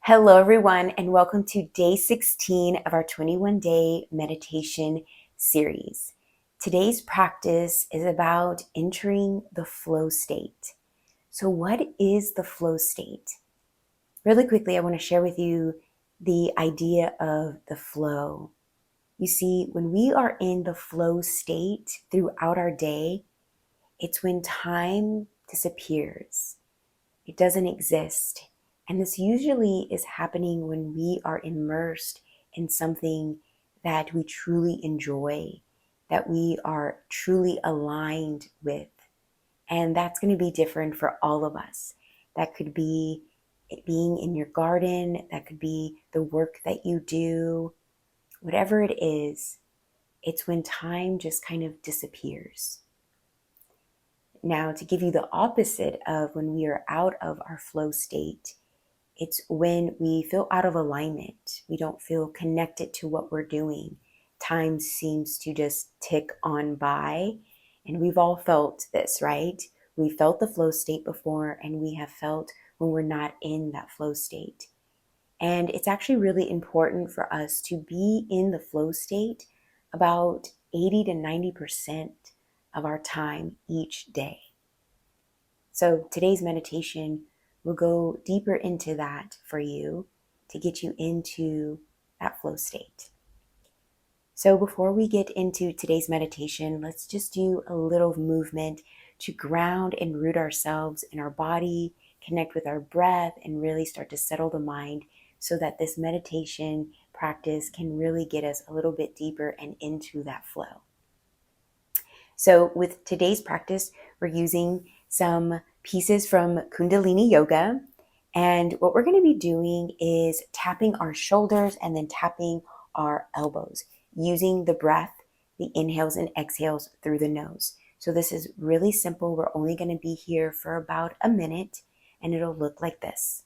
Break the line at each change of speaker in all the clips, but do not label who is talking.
Hello, everyone, and welcome to day 16 of our 21-day meditation series. Today's practice is about entering the flow state. So what is the flow state? Really quickly, I want to share with you the idea of the flow. You see, when we are in the flow state throughout our day, it's when time disappears. It doesn't exist. And this usually is happening when we are immersed in something that we truly enjoy, that we are truly aligned with. And that's going to be different for all of us. That could be it being in your garden, that could be the work that you do, whatever it is, it's when time just kind of disappears. Now, to give you the opposite of when we are out of our flow state, it's when we feel out of alignment. We don't feel connected to what we're doing. Time seems to just tick on by. And we've all felt this, right? We felt the flow state before, and we have felt when we're not in that flow state. And it's actually really important for us to be in the flow state about 80 to 90% of our time each day. So today's meditation will go deeper into that for you to get you into that flow state. So before we get into today's meditation, let's just do a little movement to ground and root ourselves in our body, connect with our breath, and really start to settle the mind so that this meditation practice can really get us a little bit deeper and into that flow. So with today's practice, we're using some pieces from Kundalini Yoga. And what we're going to be doing is tapping our shoulders and then tapping our elbows using the breath, the inhales and exhales through the nose. So this is really simple. We're only going to be here for about a minute, and it'll look like this.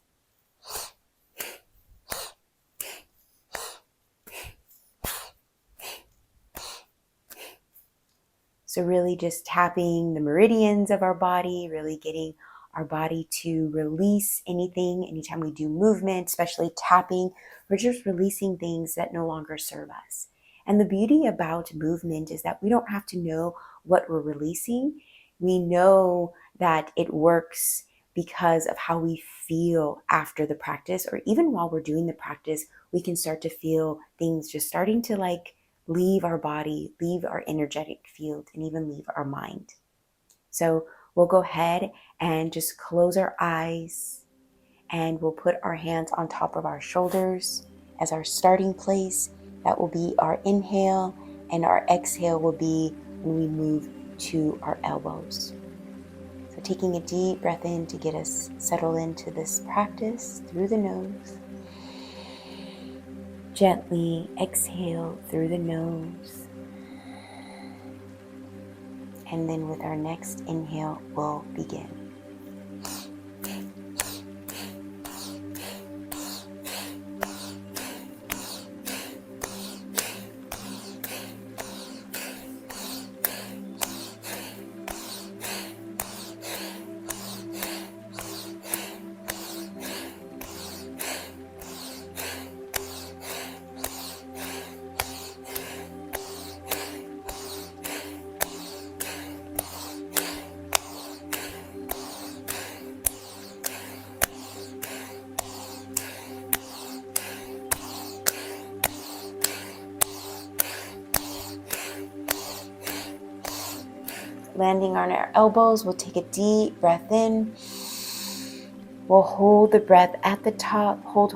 So really just tapping the meridians of our body, really getting our body to release anything. Anytime we do movement, especially tapping, we're just releasing things that no longer serve us. And the beauty about movement is that we don't have to know what we're releasing. We know that it works because of how we feel after the practice, or even while we're doing the practice, we can start to feel things just starting to leave our body, leave our energetic field, and even leave our mind. So we'll go ahead and just close our eyes, and we'll put our hands on top of our shoulders as our starting place. That will be our inhale, and our exhale will be when we move to our elbows. So taking a deep breath in to get us settled into this practice through the nose. Gently exhale through the nose. And then with our next inhale, we'll begin. Landing on our elbows, we'll take a deep breath in. We'll hold the breath at the top. Hold.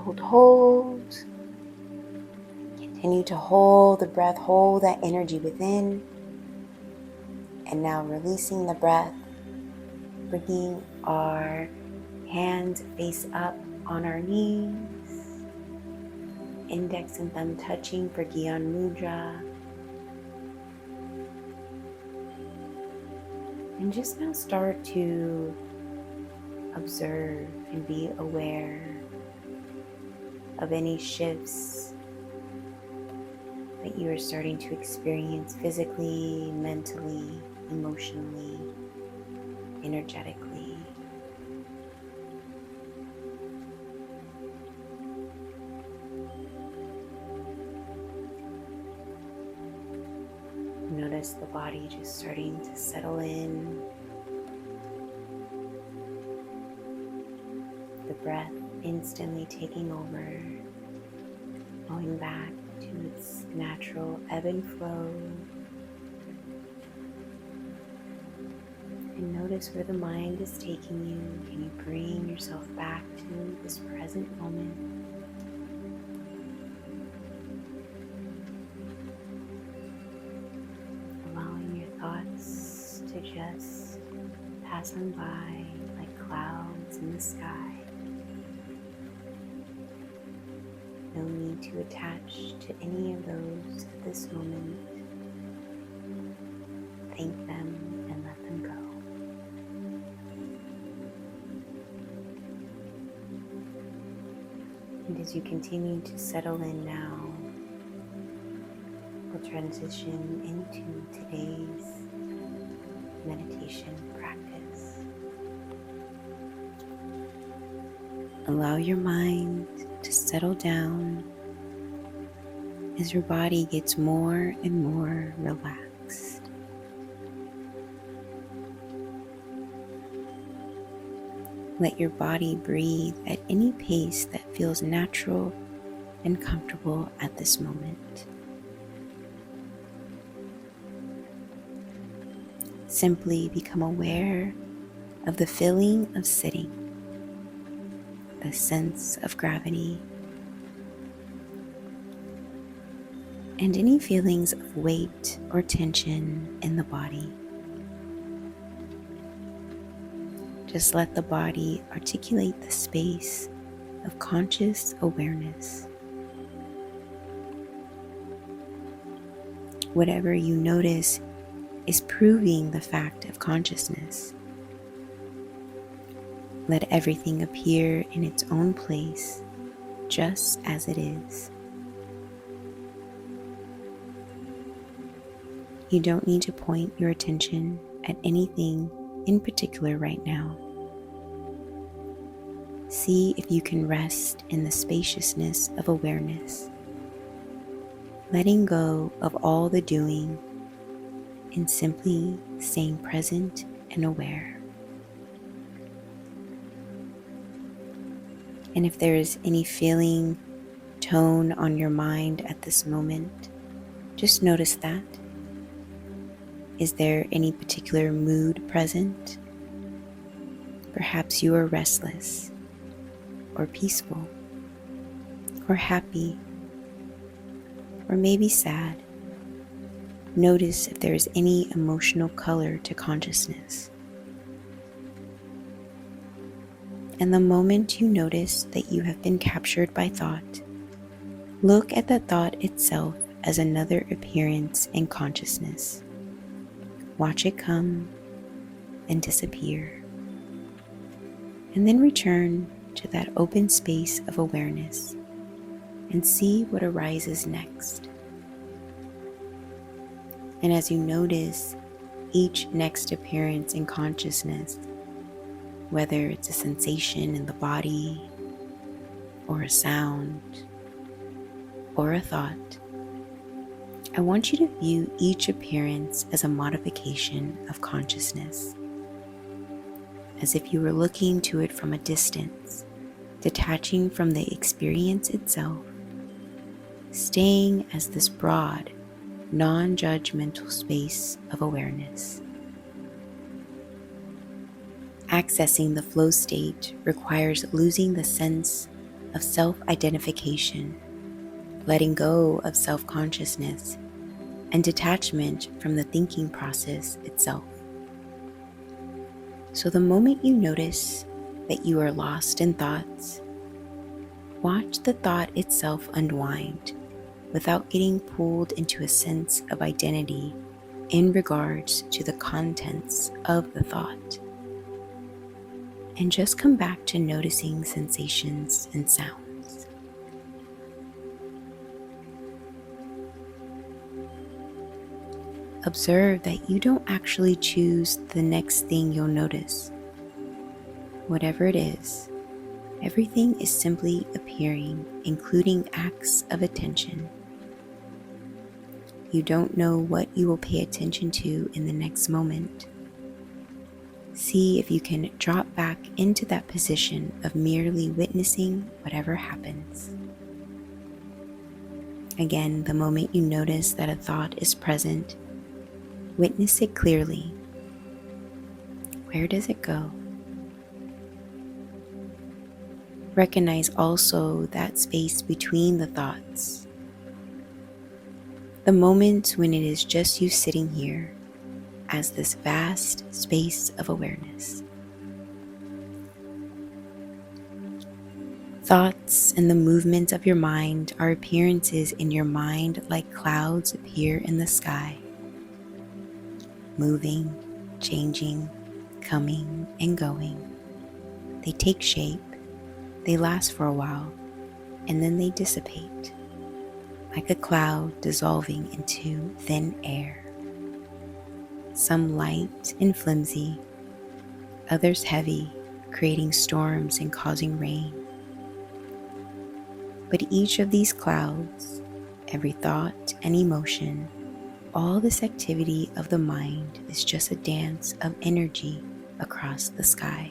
Continue to hold the breath, hold that energy within. And now releasing the breath, bringing our hands face up on our knees. Index and thumb touching for Gyan Mudra. And just now start to observe and be aware of any shifts that you are starting to experience physically, mentally, emotionally, energetically. notice the body just starting to settle in, the breath instantly taking over, going back to its natural ebb and flow. And notice where the mind is taking you. Can you bring yourself back to this present moment? Allowing your thoughts to just pass on by like clouds in the sky. No need to attach to any of those at this moment. Thank them and let them go. And as you continue to settle in now, we'll transition into today's meditation practice. Allow your mind to settle down as your body gets more and more relaxed. Let your body breathe at any pace that feels natural and comfortable at this moment. Simply become aware of the feeling of sitting, the sense of gravity, and any feelings of weight or tension in the body. Just let the body articulate the space of conscious awareness. Whatever you notice is proving the fact of consciousness. Let everything appear in its own place, just as it is. You don't need to point your attention at anything in particular right now. See if you can rest in the spaciousness of awareness, letting go of all the doing and simply staying present and aware. And if there is any feeling, tone on your mind at this moment, just notice that. Is there any particular mood present? Perhaps you are restless, or peaceful, or happy, or maybe sad. Notice if there is any emotional color to consciousness. And the moment you notice that you have been captured by thought, look at the thought itself as another appearance in consciousness. Watch it come and disappear, and then return to that open space of awareness and see what arises next. And as you notice each next appearance in consciousness, whether it's a sensation in the body, or a sound, or a thought, I want you to view each appearance as a modification of consciousness, as if you were looking to it from a distance, detaching from the experience itself, staying as this broad, non-judgmental space of awareness. Accessing the flow state requires losing the sense of self-identification, letting go of self-consciousness, and detachment from the thinking process itself. So the moment you notice that you are lost in thoughts, watch the thought itself unwind without getting pulled into a sense of identity in regards to the contents of the thought. And just come back to noticing sensations and sounds. Observe that you don't actually choose the next thing you'll notice. Whatever it is, everything is simply appearing, including acts of attention. You don't know what you will pay attention to in the next moment. See if you can drop back into that position of merely witnessing whatever happens. Again, the moment you notice that a thought is present, witness it clearly. Where does it go? Recognize also that space between the thoughts. The moment when it is just you sitting here as this vast space of awareness. Thoughts and the movement of your mind are appearances in your mind like clouds appear in the sky, moving, changing, coming and going. They take shape, they last for a while, and then they dissipate, like a cloud dissolving into thin air. Some light and flimsy, others heavy, creating storms and causing rain. But each of these clouds, every thought and emotion, all this activity of the mind is just a dance of energy across the sky.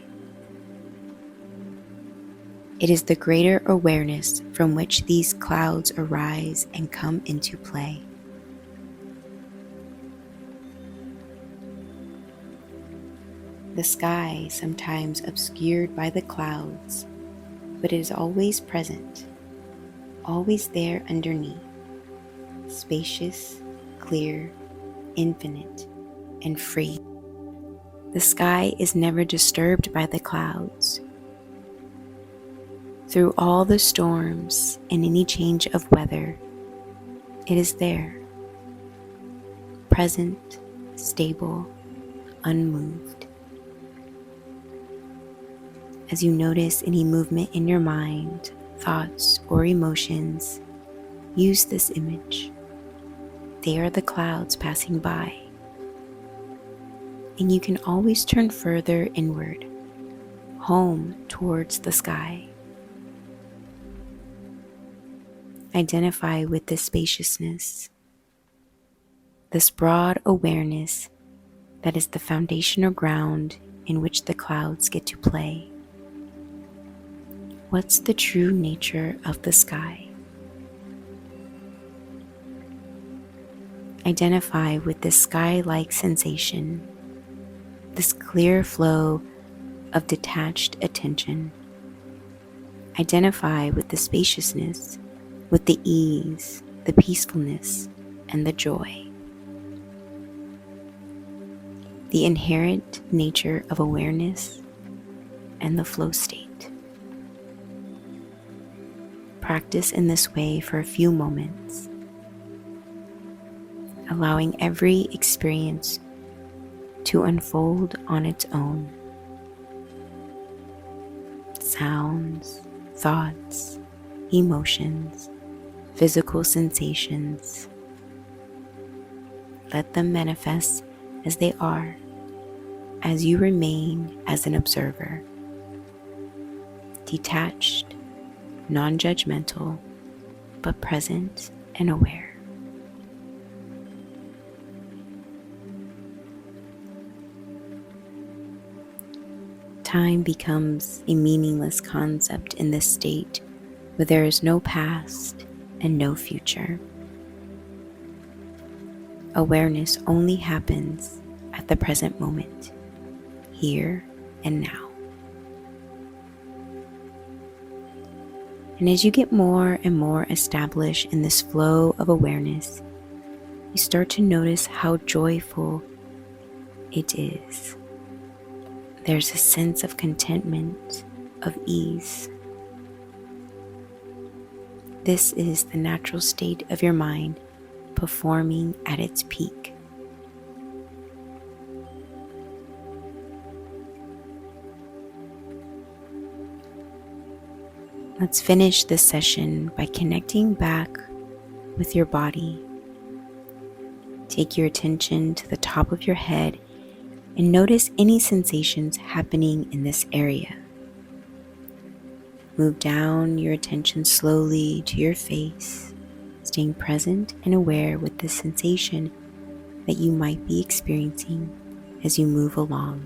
It is the greater awareness from which these clouds arise and come into play. The sky sometimes obscured by the clouds, but it is always present, always there underneath, spacious, clear, infinite, and free. The sky is never disturbed by the clouds. Through all the storms and any change of weather, it is there, present, stable, unmoved. As you notice any movement in your mind, thoughts, or emotions, use this image. They are the clouds passing by. And you can always turn further inward, home towards the sky. Identify with this spaciousness, this broad awareness that is the foundational ground in which the clouds get to play. What's the true nature of the sky? Identify with this sky-like sensation, this clear flow of detached attention. Identify with the spaciousness, with the ease, the peacefulness, and the joy. The inherent nature of awareness and the flow state. Practice in this way for a few moments, allowing every experience to unfold on its own. Sounds, thoughts, emotions, physical sensations. Let them manifest as they are, as you remain as an observer, detached, non-judgmental, but present and aware. Time becomes a meaningless concept in this state where there is no past and no future. Awareness only happens at the present moment, here and now. And as you get more and more established in this flow of awareness, you start to notice how joyful it is. There's a sense of contentment, of ease. This is the natural state of your mind performing at its peak. Let's finish this session by connecting back with your body. Take your attention to the top of your head and notice any sensations happening in this area. Move down your attention slowly to your face, staying present and aware with the sensation that you might be experiencing as you move along.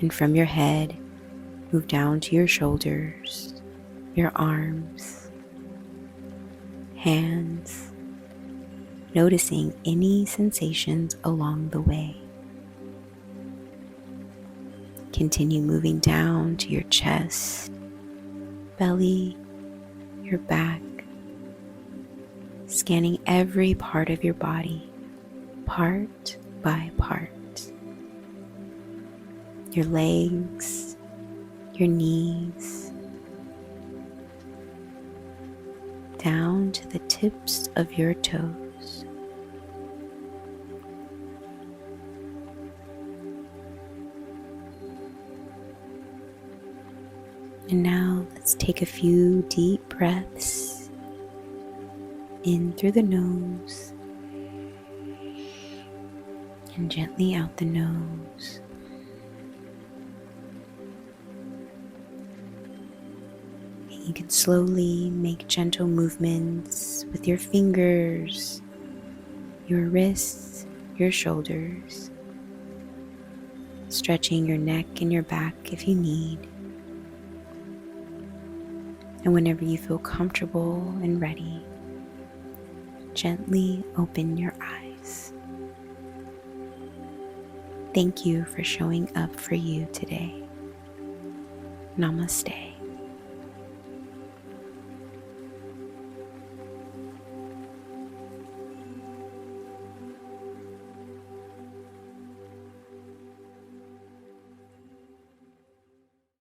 And from your head, move down to your shoulders, your arms, hands, noticing any sensations along the way. Continue moving down to your chest, belly, your back, scanning every part of your body, part by part. Your legs, your knees, down to the tips of your toes. And now let's take a few deep breaths in through the nose and gently out the nose. And you can slowly make gentle movements with your fingers, your wrists, your shoulders, stretching your neck and your back if you need. And whenever you feel comfortable and ready, gently open your eyes. Thank you for showing up for you today. Namaste.